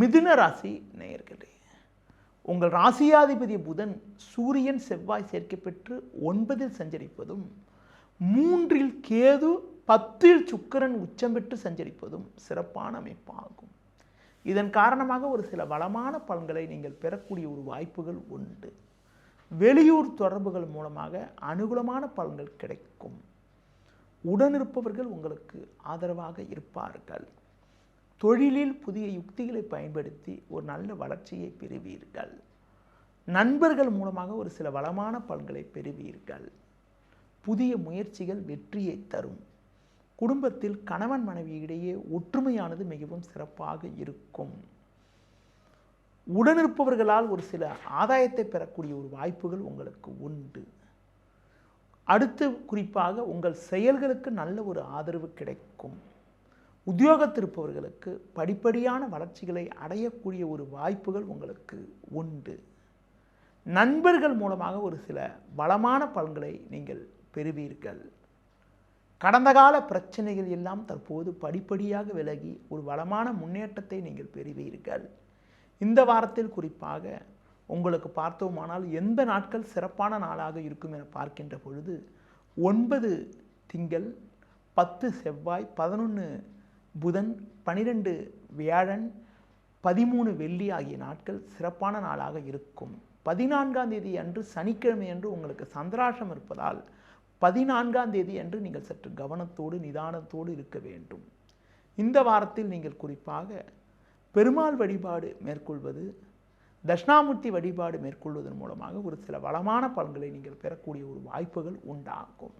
மிதுன ராசி நேயர்களே, உங்கள் ராசியாதிபதி புதன் சூரியன் செவ்வாய் சேர்க்கை பெற்று 9 சஞ்சரிப்பதும் 3 கேது 10 சுக்கிரன் உச்சம் பெற்று சஞ்சரிப்பதும் சிறப்பான அமைப்பாகும். இதன் காரணமாக ஒரு சில வளமான பலன்களை நீங்கள் பெறக்கூடிய ஒரு வாய்ப்புகள் உண்டு. வெளியூர் தொடர்புகள் மூலமாக அனுகூலமான பலன்கள் கிடைக்கும். உடனிருப்பவர்கள் உங்களுக்கு ஆதரவாக இருப்பார்கள். தொழிலில் புதிய யுக்திகளை பயன்படுத்தி ஒரு நல்ல வளர்ச்சியை பெறுவீர்கள். நண்பர்கள் மூலமாக ஒரு சில வளமான பலன்களை பெறுவீர்கள். புதிய முயற்சிகள் வெற்றியை தரும். குடும்பத்தில் கணவன் மனைவி இடையே ஒற்றுமையானது மிகவும் சிறப்பாக இருக்கும். உடனிருப்பவர்களால் ஒரு சில ஆதாயத்தை பெறக்கூடிய ஒரு வாய்ப்புகள் உங்களுக்கு உண்டு. அடுத்து குறிப்பாக உங்கள் செயல்களுக்கு நல்ல ஒரு ஆதரவு கிடைக்கும். உத்தியோகத்தில் இருப்பவர்களுக்கு படிப்படியான வளர்ச்சிகளை அடையக்கூடிய ஒரு வாய்ப்புகள் உங்களுக்கு உண்டு. நண்பர்கள் மூலமாக ஒரு சில வளமான பலன்களை நீங்கள் பெறுவீர்கள். கடந்த கால பிரச்சனைகள் எல்லாம் தற்போது படிப்படியாக விலகி ஒரு வளமான முன்னேற்றத்தை நீங்கள் பெறுவீர்கள். இந்த வாரத்தில் குறிப்பாக உங்களுக்கு பார்த்தோமானால் எந்த நாட்கள் சிறப்பான நாளாக இருக்கும் என பார்க்கின்ற பொழுது 9 திங்கள், 10 செவ்வாய், 11 புதன், 12 வியாழன், 13 வெள்ளி ஆகிய நாட்கள் சிறப்பான நாளாக இருக்கும். 14ஆம் தேதி அன்று சனிக்கிழமை அன்று உங்களுக்கு சந்திராஷ்டம் இருப்பதால் 14ஆம் தேதி அன்று நீங்கள் சற்று கவனத்தோடு நிதானத்தோடு இருக்க வேண்டும். இந்த வாரத்தில் நீங்கள் குறிப்பாக பெருமாள் வழிபாடு மேற்கொள்வது, தட்சிணாமூர்த்தி வழிபாடு மேற்கொள்வதன் மூலமாக ஒரு சில வளமான பலன்களை நீங்கள் பெறக்கூடிய ஒரு வாய்ப்புகள் உண்டாகும்.